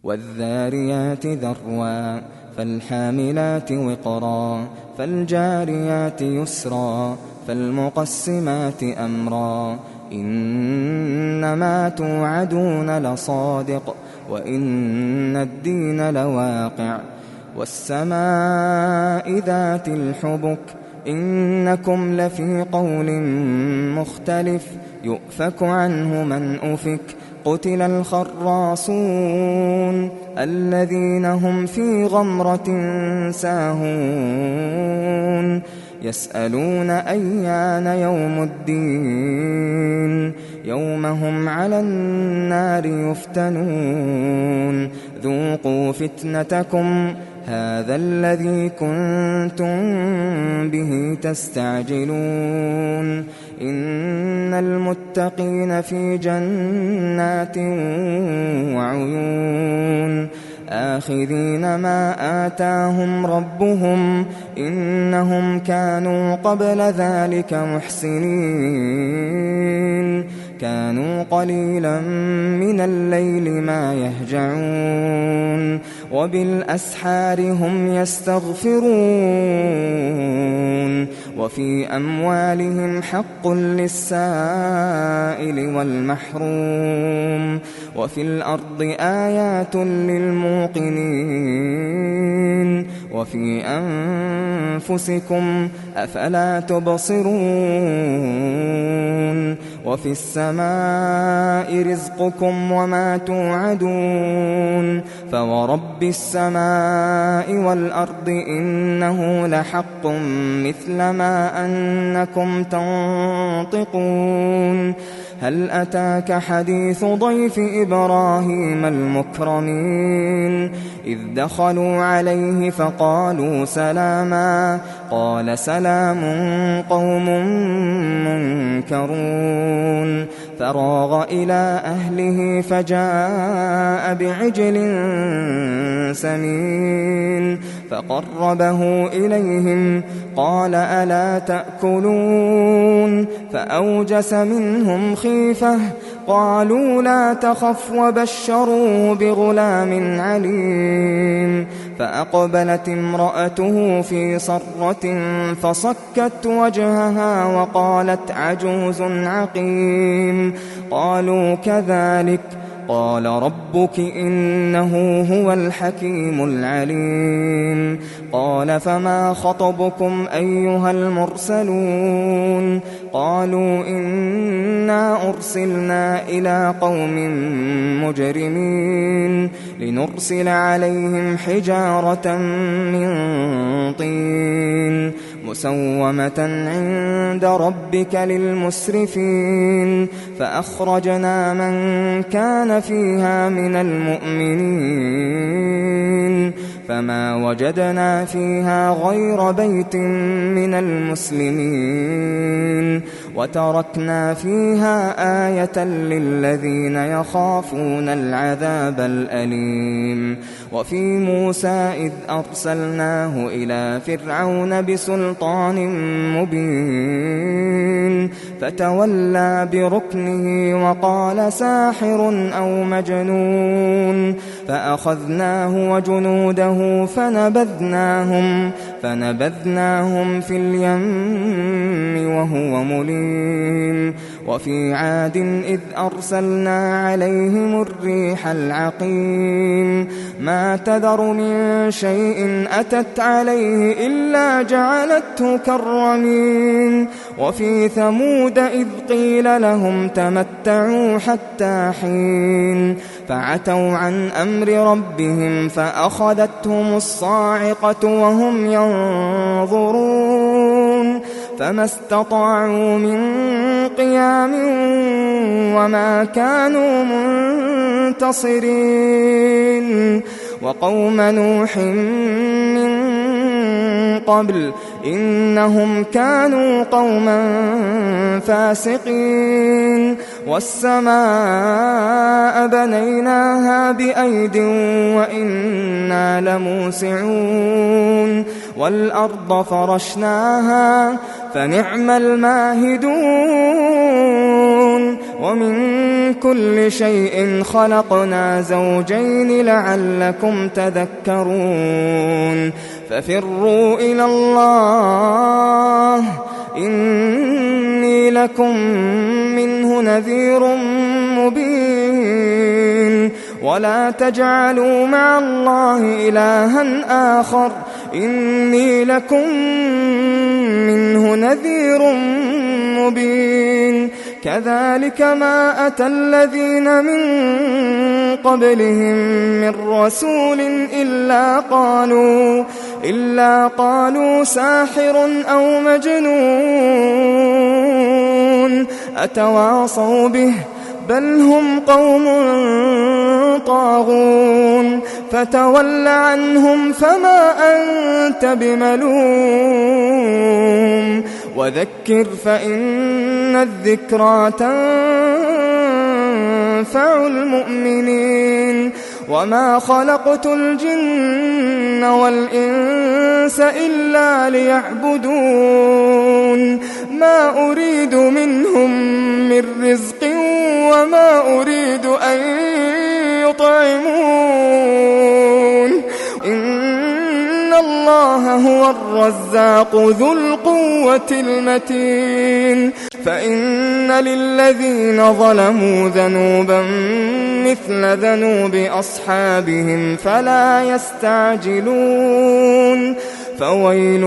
والذاريات ذروا فالحاملات وقرا فالجاريات يسرا فالمقسمات أمرا إنما توعدون لصادق وإن الدين لواقع والسماء ذات الحبك إنكم لفي قول مختلف يؤفك عنه من أفك قتل الخراصون الذين هم في غمرة ساهون يسألون أيان يوم الدين يوم هم على النار يفتنون ذوقوا فتنتكم هذا الذي كنتم به تستعجلون إن المتقين في جنات وعيون آخذين ما آتاهم ربهم إنهم كانوا قبل ذلك محسنين كانوا قليلا من الليل ما يهجعون وبالأسحار هم يستغفرون وفي أموالهم حق للسائل والمحروم وفي الأرض آيات للموقنين وفي أنفسكم أفلا تبصرون وفي السماء رزقكم وما توعدون فورب السماء والأرض إنه لحق مثل ما أنكم تنطقون هل أتاك حديث ضيف إبراهيم المكرمين إذ دخلوا عليه فقالوا سلاما قال سلام قوم منكرون فراغ إلى أهله فجاء بعجل سمين فقربه إليهم قال ألا تأكلون فأوجس منهم خيفة قالوا لا تخف وبشروه بغلام عليم فأقبلت امرأته في صرة فصكت وجهها وقالت عجوز عقيم قالوا كذلك قال ربك إنه هو الحكيم العليم قال فما خطبكم أيها المرسلون قالوا إنا أرسلنا إلى قوم مجرمين لنرسل عليهم حجارة من طين مسومة عند ربك للمسرفين فأخرجنا من كان فيها من المؤمنين فما وجدنا فيها غير بيت من المسلمين وتركنا فيها آية للذين يخافون العذاب الأليم وفي موسى إذ أرسلناه إلى فرعون بسلطان مبين فتولى بركنه وقال ساحر أو مجنون فأخذناه وجنوده فنبذناهم في اليم وهو مليم وفي عاد إذ أرسلنا عليهم الريح العقيم ما تذر من شيء أتت عليه إلا جعلته كالرميم وفي ثمود إذ قيل لهم تمتعوا حتى حين فعتوا عن أمر ربهم فأخذتهم الصاعقة وهم ينظرون فما استطاعوا من قيام وما كانوا منتصرين وقوم نوح من قبل إنهم كانوا قوما فاسقين والسماء بنيناها بأيد وإنا لموسعون والأرض فرشناها فنعم الماهدون ومن كل شيء خلقنا زوجين لعلكم تذكرون ففروا إلى الله إني لكم منه نذير مبين ولا تجعلوا مع الله إلها آخر إني لكم منه نذير مبين كذلك ما أتى الذين من قبلهم من رسول إلا قالوا ساحر أو مجنون أتواصوا به بل هم قوم طاغون فتول عنهم فما أنت بملوم وذكر فإن الذكرى تنفع المؤمنين وما خلقت الجن والإنس إلا ليعبدون ما أريد منهم من رزق وما أريد أن يطعمون إن الله هو الرزاق ذو القوة المتين فإن للذين ظلموا ذنوبا مثل ذنوب أصحابهم فلا يستعجلون فويل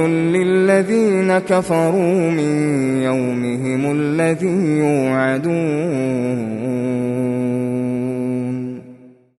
للذين كفروا من يومهم الذي يوعدون